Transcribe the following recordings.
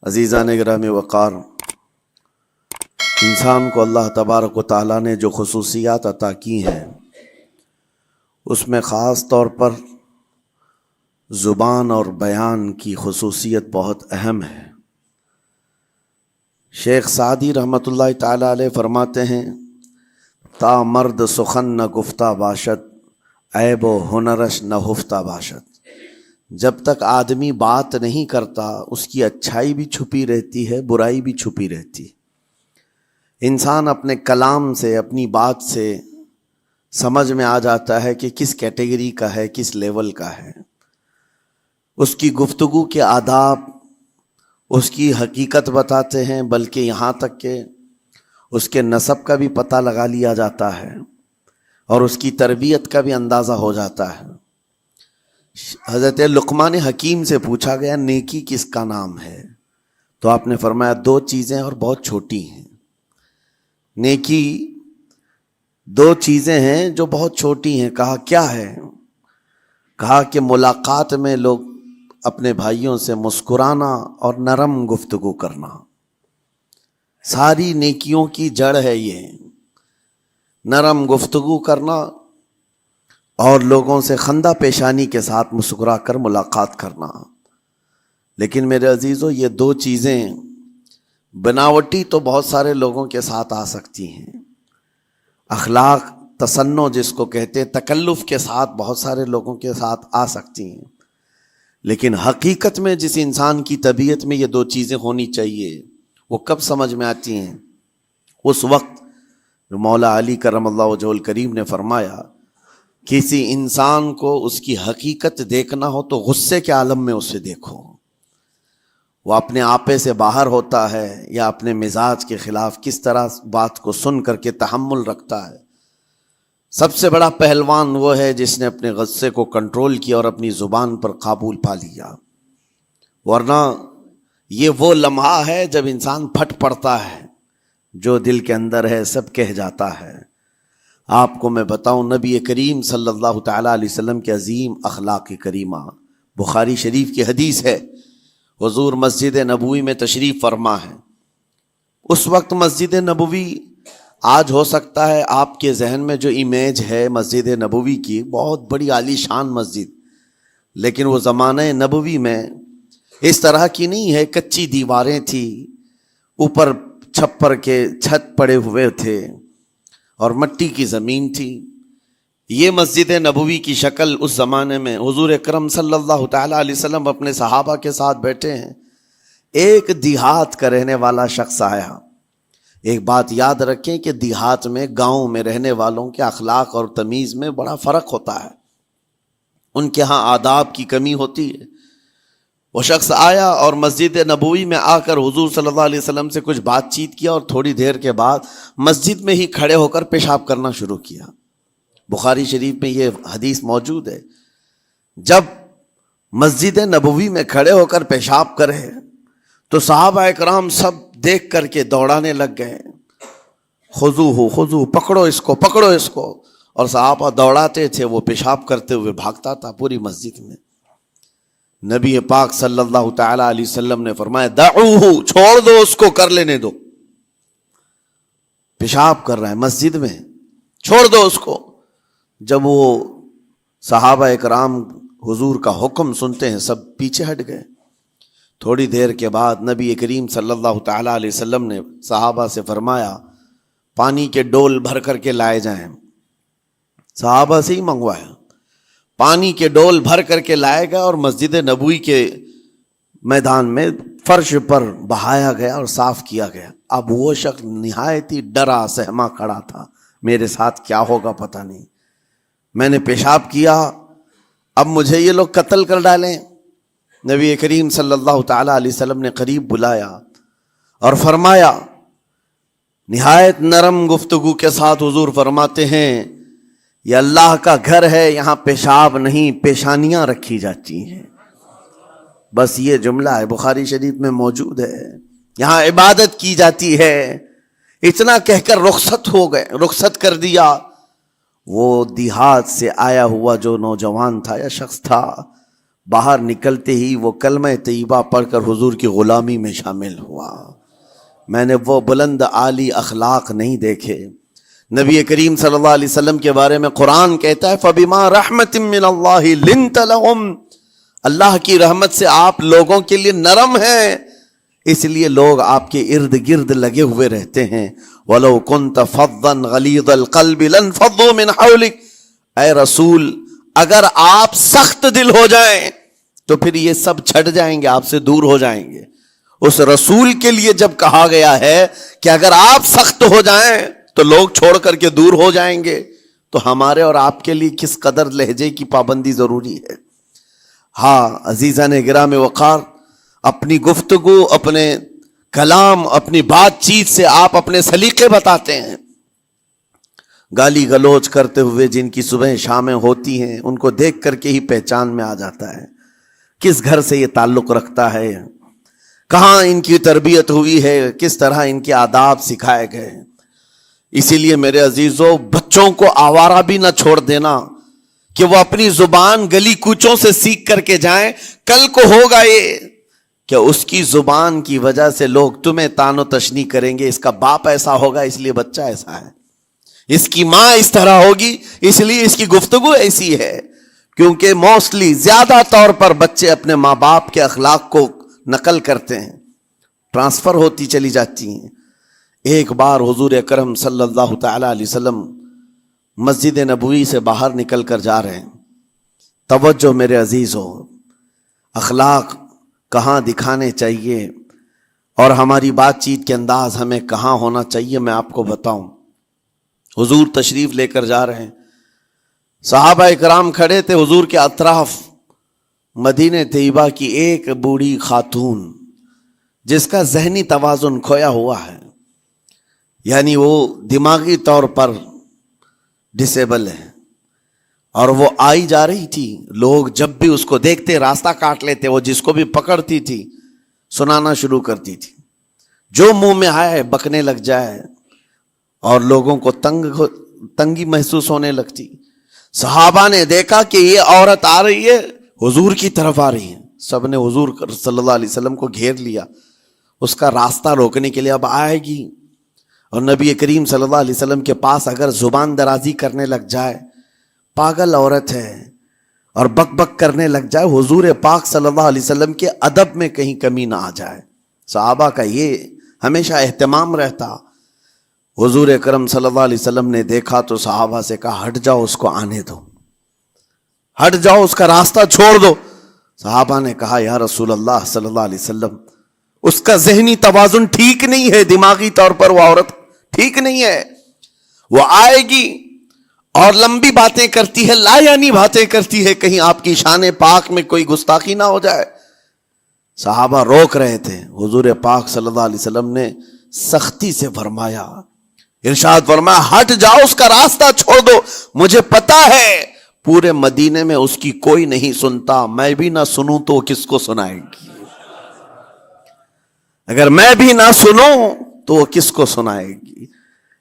عزیزان گرامی وقار، انسان کو اللہ تبارک و تعالیٰ نے جو خصوصیات عطا کی ہیں اس میں خاص طور پر زبان اور بیان کی خصوصیت بہت اہم ہے۔ شیخ سعدی رحمۃ اللہ تعالیٰ علیہ فرماتے ہیں، تا مرد سخن نہ گفتہ باشد، عیب و ہنرش نہ ہفتہ باشد۔ جب تک آدمی بات نہیں کرتا اس کی اچھائی بھی چھپی رہتی ہے، برائی بھی چھپی رہتی ہے۔ انسان اپنے کلام سے، اپنی بات سے سمجھ میں آ جاتا ہے کہ کس کیٹیگری کا ہے، کس لیول کا ہے۔ اس کی گفتگو کے آداب اس کی حقیقت بتاتے ہیں، بلکہ یہاں تک کہ اس کے نسب کا بھی پتہ لگا لیا جاتا ہے اور اس کی تربیت کا بھی اندازہ ہو جاتا ہے۔ حضرت لقمان حکیم سے پوچھا گیا نیکی کس کا نام ہے، تو آپ نے فرمایا دو چیزیں اور بہت چھوٹی ہیں۔ نیکی دو چیزیں ہیں جو بہت چھوٹی ہیں۔ کہا کیا ہے؟ کہا کہ ملاقات میں لوگ اپنے بھائیوں سے مسکرانا اور نرم گفتگو کرنا۔ ساری نیکیوں کی جڑ ہے یہ، نرم گفتگو کرنا اور لوگوں سے خندہ پیشانی کے ساتھ مسکرا کر ملاقات کرنا۔ لیکن میرے عزیزو، یہ دو چیزیں بناوٹی تو بہت سارے لوگوں کے ساتھ آ سکتی ہیں، اخلاق تصنع جس کو کہتے ہیں، تکلف کے ساتھ بہت سارے لوگوں کے ساتھ آ سکتی ہیں، لیکن حقیقت میں جس انسان کی طبیعت میں یہ دو چیزیں ہونی چاہیے وہ کب سمجھ میں آتی ہیں؟ اس وقت جو مولا علی کرم اللہ وجہہ الکریم نے فرمایا کسی انسان کو اس کی حقیقت دیکھنا ہو تو غصے کے عالم میں اسے دیکھو۔ وہ اپنے آپے سے باہر ہوتا ہے یا اپنے مزاج کے خلاف کس طرح بات کو سن کر کے تحمل رکھتا ہے۔ سب سے بڑا پہلوان وہ ہے جس نے اپنے غصے کو کنٹرول کیا اور اپنی زبان پر قابو پا لیا، ورنہ یہ وہ لمحہ ہے جب انسان پھٹ پڑتا ہے، جو دل کے اندر ہے سب کہہ جاتا ہے۔ آپ کو میں بتاؤں، نبی کریم صلی اللہ تعالیٰ علیہ وسلم کے عظیم اخلاق کریمہ، بخاری شریف کی حدیث ہے، حضور مسجد نبوی میں تشریف فرما ہے۔ اس وقت مسجد نبوی، آج ہو سکتا ہے آپ کے ذہن میں جو امیج ہے مسجد نبوی کی، بہت بڑی عالی شان مسجد، لیکن وہ زمانہ نبوی میں اس طرح کی نہیں ہے۔ کچی دیواریں تھی، اوپر چھپر کے چھت پڑے ہوئے تھے اور مٹی کی زمین تھی۔ یہ مسجد نبوی کی شکل اس زمانے میں حضور اکرم صلی اللہ تعالیٰ علیہ وسلم اپنے صحابہ کے ساتھ بیٹھے ہیں۔ ایک دیہات کا رہنے والا شخص آیا۔ ایک بات یاد رکھیں کہ دیہات میں، گاؤں میں رہنے والوں کے اخلاق اور تمیز میں بڑا فرق ہوتا ہے، ان کے ہاں آداب کی کمی ہوتی ہے۔ وہ شخص آیا اور مسجد نبوی میں آ کر حضور صلی اللہ علیہ وسلم سے کچھ بات چیت کیا اور تھوڑی دیر کے بعد مسجد میں ہی کھڑے ہو کر پیشاب کرنا شروع کیا۔ بخاری شریف میں یہ حدیث موجود ہے۔ جب مسجد نبوی میں کھڑے ہو کر پیشاب کرے تو صحابہ اکرام سب دیکھ کر کے دوڑانے لگ گئے، خذوہ خذوہ، پکڑو اس کو، پکڑو اس کو، اور صحابہ دوڑاتے تھے، وہ پیشاب کرتے ہوئے بھاگتا تھا پوری مسجد میں۔ نبی پاک صلی اللہ تعالی علیہ وسلم نے فرمایا دعوہ، چھوڑ دو اس کو، کر لینے دو، پیشاب کر رہا ہے مسجد میں، چھوڑ دو اس کو۔ جب وہ صحابہ اکرام حضور کا حکم سنتے ہیں سب پیچھے ہٹ گئے۔ تھوڑی دیر کے بعد نبی کریم صلی اللہ تعالی علیہ وسلم نے صحابہ سے فرمایا پانی کے ڈول بھر کر کے لائے جائیں۔ صحابہ سے ہی منگوایا، پانی کے ڈول بھر کر کے لائے گئے اور مسجد نبوی کے میدان میں فرش پر بہایا گیا اور صاف کیا گیا۔ اب وہ شخص نہایت ہی ڈرا سہما کھڑا تھا، میرے ساتھ کیا ہوگا پتہ نہیں، میں نے پیشاب کیا، اب مجھے یہ لوگ قتل کر ڈالیں۔ نبی کریم صلی اللہ تعالیٰ علیہ وسلم نے قریب بلایا اور فرمایا، نہایت نرم گفتگو کے ساتھ حضور فرماتے ہیں یہ اللہ کا گھر ہے، یہاں پیشاب نہیں پیشانیاں رکھی جاتی ہیں۔ بس یہ جملہ ہے، بخاری شریف میں موجود ہے، یہاں عبادت کی جاتی ہے۔ اتنا کہہ کر رخصت ہو گئے، رخصت کر دیا۔ وہ دیہات سے آیا ہوا جو نوجوان تھا یا شخص تھا، باہر نکلتے ہی وہ کلمہ طیبہ پڑھ کر حضور کی غلامی میں شامل ہوا۔ میں نے وہ بلند عالی اخلاق نہیں دیکھے۔ نبی کریم صلی اللہ علیہ وسلم کے بارے میں قرآن کہتا ہے فَبِمَا رَحْمَةٍ مِّنَ اللَّهِ لِنْتَ لَهُمْ، اللہ کی رحمت سے آپ لوگوں کے لیے نرم ہیں، اس لیے لوگ آپ کے ارد گرد لگے ہوئے رہتے ہیں۔ وَلَوْ كُنْتَ فَظًّا غَلِيظَ الْقَلْبِ لَانفَضُّوا مِنْ حَوْلِكَ، اے رسول اگر آپ سخت دل ہو جائیں تو پھر یہ سب چھٹ جائیں گے، آپ سے دور ہو جائیں گے۔ اس رسول کے لیے جب کہا گیا ہے کہ اگر آپ سخت ہو جائیں تو لوگ چھوڑ کر کے دور ہو جائیں گے، تو ہمارے اور آپ کے لیے کس قدر لہجے کی پابندی ضروری ہے۔ ہاں عزیزان گرام وقار، اپنی گفتگو، اپنے کلام، اپنی بات چیت سے آپ اپنے سلیقے بتاتے ہیں۔ گالی گلوچ کرتے ہوئے جن کی صبح شامیں ہوتی ہیں ان کو دیکھ کر کے ہی پہچان میں آ جاتا ہے کس گھر سے یہ تعلق رکھتا ہے، کہاں ان کی تربیت ہوئی ہے، کس طرح ان کے آداب سکھائے گئے۔ اسی لیے میرے عزیزو، بچوں کو آوارہ بھی نہ چھوڑ دینا کہ وہ اپنی زبان گلی کوچوں سے سیکھ کر کے جائیں۔ کل کو ہوگا یہ کہ اس کی زبان کی وجہ سے لوگ تمہیں تان و تشنیع کریں گے، اس کا باپ ایسا ہوگا اس لیے بچہ ایسا ہے، اس کی ماں اس طرح ہوگی اس لیے اس کی گفتگو ایسی ہے۔ کیونکہ موسٹلی زیادہ طور پر بچے اپنے ماں باپ کے اخلاق کو نقل کرتے ہیں، ٹرانسفر ہوتی چلی جاتی ہیں۔ ایک بار حضور اکرم صلی اللہ تعالی علیہ وسلم مسجد نبوی سے باہر نکل کر جا رہے ہیں۔ توجہ میرے عزیزو، اخلاق کہاں دکھانے چاہیے اور ہماری بات چیت کے انداز ہمیں کہاں ہونا چاہیے میں آپ کو بتاؤں۔ حضور تشریف لے کر جا رہے ہیں، صحابہ اکرام کھڑے تھے حضور کے اطراف۔ مدینہ طیبہ کی ایک بوڑھی خاتون جس کا ذہنی توازن کھویا ہوا ہے، یعنی وہ دماغی طور پر ڈسیبل ہے، اور وہ آئی جا رہی تھی۔ لوگ جب بھی اس کو دیکھتے راستہ کاٹ لیتے، وہ جس کو بھی پکڑتی تھی سنانا شروع کرتی تھی، جو منہ میں آئے بکنے لگ جائے، اور لوگوں کو تنگی محسوس ہونے لگتی۔ صحابہ نے دیکھا کہ یہ عورت آ رہی ہے، حضور کی طرف آ رہی ہے، سب نے حضور صلی اللہ علیہ وسلم کو گھیر لیا، اس کا راستہ روکنے کے لیے اب آئے گی۔ اور نبی کریم صلی اللہ علیہ وسلم کے پاس اگر زبان درازی کرنے لگ جائے، پاگل عورت ہے، اور بک بک کرنے لگ جائے، حضور پاک صلی اللہ علیہ وسلم کے ادب میں کہیں کمی نہ آ جائے۔ صحابہ کا یہ ہمیشہ اہتمام رہتا۔ حضور اکرم صلی اللہ علیہ وسلم نے دیکھا تو صحابہ سے کہا ہٹ جاؤ، اس کو آنے دو، ہٹ جاؤ، اس کا راستہ چھوڑ دو۔ صحابہ نے کہا یا رسول اللہ صلی اللہ علیہ وسلم، اس کا ذہنی توازن ٹھیک نہیں ہے، دماغی طور پر وہ عورت ٹھیک نہیں ہے، وہ آئے گی اور لمبی باتیں کرتی ہے، لا یعنی باتیں کرتی ہے، کہیں آپ کی شان پاک میں کوئی گستاخی نہ ہو جائے۔ صحابہ روک رہے تھے، حضور پاک صلی اللہ علیہ وسلم نے سختی سے فرمایا، ارشاد فرمایا ہٹ جاؤ، اس کا راستہ چھوڑ دو، مجھے پتا ہے پورے مدینے میں اس کی کوئی نہیں سنتا، میں بھی نہ سنوں تو کس کو سنائے گی، اگر میں بھی نہ سنوں تو وہ کس کو سنائے گی۔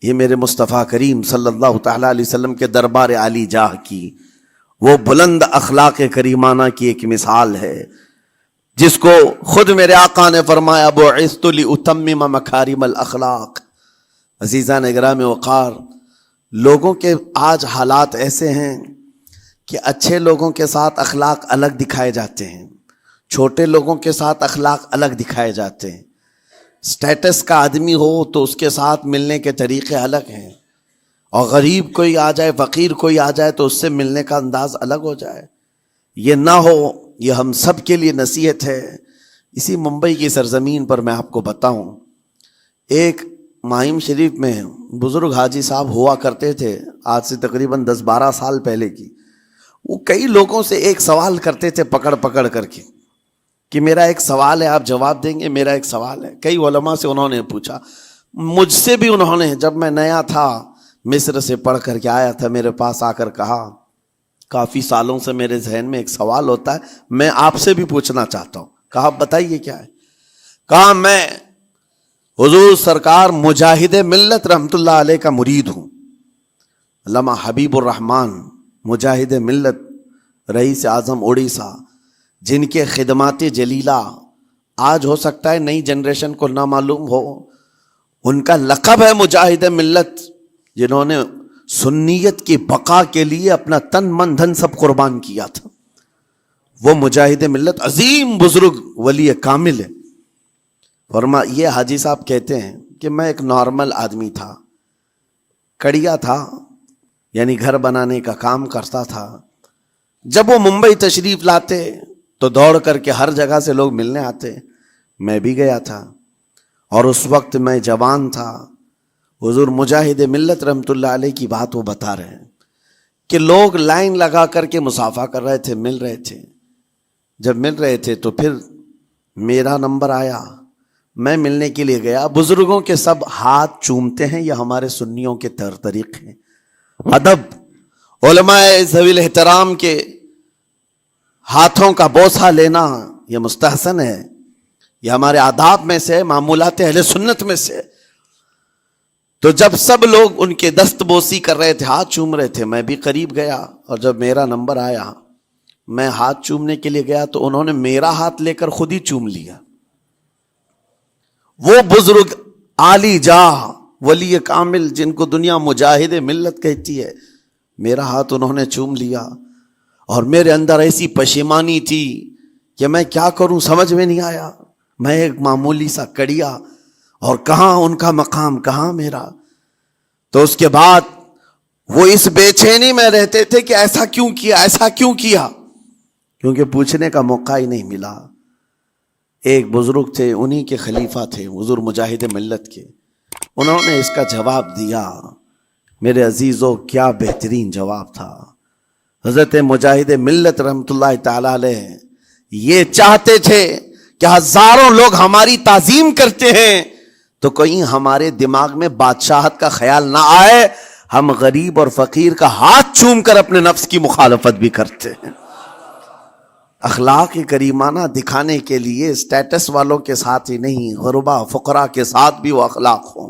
یہ میرے مصطفیٰ کریم صلی اللہ تعالی علیہ وسلم کے دربار عالی جاہ کی وہ بلند اخلاق کریمانہ کی ایک مثال ہے، جس کو خود میرے آقا نے فرمایا بعثت لأتمم مکارم الاخلاق۔ عزیزان گرام وقار، لوگوں کے آج حالات ایسے ہیں کہ اچھے لوگوں کے ساتھ اخلاق الگ دکھائے جاتے ہیں، چھوٹے لوگوں کے ساتھ اخلاق الگ دکھائے جاتے ہیں۔ سٹیٹس کا آدمی ہو تو اس کے ساتھ ملنے کے طریقے الگ ہیں، اور غریب کوئی آ جائے، فقیر کوئی آ جائے تو اس سے ملنے کا انداز الگ ہو جائے۔ یہ نہ ہو، یہ ہم سب کے لیے نصیحت ہے۔ اسی ممبئی کی سرزمین پر میں آپ کو بتاؤں، ایک ماہم شریف میں بزرگ حاجی صاحب ہوا کرتے تھے، آج سے تقریباً 10-12 سال پہلے کی۔ وہ کئی لوگوں سے ایک سوال کرتے تھے پکڑ پکڑ کر کے کہ میرا ایک سوال ہے، آپ جواب دیں گے، میرا ایک سوال ہے۔ کئی علماء سے انہوں نے پوچھا، مجھ سے بھی انہوں نے، جب میں نیا تھا مصر سے پڑھ کر کے آیا تھا، میرے پاس آ کر کہا کافی سالوں سے میرے ذہن میں ایک سوال ہوتا ہے، میں آپ سے بھی پوچھنا چاہتا ہوں۔ کہا بتائیے کیا ہے؟ کہا میں حضور سرکار مجاہد ملت رحمت اللہ علیہ کا مرید ہوں۔ علامہ حبیب الرحمن مجاہد ملت، رئیس اعظم اڑیسہ، جن کے خدمات جلیلہ آج ہو سکتا ہے نئی جنریشن کو نہ معلوم ہو، ان کا لقب ہے مجاہد ملت، جنہوں نے سنیت کی بقا کے لیے اپنا تن من دھن سب قربان کیا تھا۔ وہ مجاہد ملت عظیم بزرگ ولی کامل ہے۔ یہ حاجی صاحب کہتے ہیں کہ میں ایک نارمل آدمی تھا، کڑیا تھا، یعنی گھر بنانے کا کام کرتا تھا۔ جب وہ ممبئی تشریف لاتے تو دوڑ کر کے ہر جگہ سے لوگ ملنے آتے، میں بھی گیا تھا، اور اس وقت میں جوان تھا۔ حضور مجاہد ملت رحمۃ اللہ علیہ کی بات وہ بتا رہے ہیں کہ لوگ لائن لگا کر کے مصافحہ کر رہے تھے، مل رہے تھے۔ جب مل رہے تھے تو پھر میرا نمبر آیا، میں ملنے کے لیے گیا۔ بزرگوں کے سب ہاتھ چومتے ہیں، یہ ہمارے سنیوں کے طور طریقے ہیں۔ ادب، علماء ذوی الاحترام کے ہاتھوں کا بوسہ لینا یہ مستحسن ہے، یہ ہمارے آداب میں سے، معمولات اہل سنت میں سے۔ تو جب سب لوگ ان کے دست بوسی کر رہے تھے، ہاتھ چوم رہے تھے، میں بھی قریب گیا، اور جب میرا نمبر آیا میں ہاتھ چومنے کے لیے گیا تو انہوں نے میرا ہاتھ لے کر خود ہی چوم لیا۔ وہ بزرگ عالی جاہ ولی کامل جن کو دنیا مجاہد ملت کہتی ہے، میرا ہاتھ انہوں نے چوم لیا، اور میرے اندر ایسی پشیمانی تھی کہ میں کیا کروں سمجھ میں نہیں آیا۔ میں ایک معمولی سا کڑیا، اور کہاں ان کا مقام، کہاں میرا۔ تو اس کے بعد وہ اس بے چینی میں رہتے تھے کہ ایسا کیوں کیا، ایسا کیوں کیا، کیونکہ پوچھنے کا موقع ہی نہیں ملا۔ ایک بزرگ تھے، انہی کے خلیفہ تھے حضور مجاہد ملت کے، انہوں نے اس کا جواب دیا۔ میرے عزیزوں، کیا بہترین جواب تھا۔ حضرت مجاہد ملت رحمۃ اللہ تعالی علیہ یہ چاہتے تھے کہ ہزاروں لوگ ہماری تعظیم کرتے ہیں تو کہیں ہمارے دماغ میں بادشاہت کا خیال نہ آئے، ہم غریب اور فقیر کا ہاتھ چوم کر اپنے نفس کی مخالفت بھی کرتے ہیں۔ اخلاق کریمانہ دکھانے کے لیے اسٹیٹس والوں کے ساتھ ہی نہیں، غربا فقراء کے ساتھ بھی وہ اخلاق ہوں۔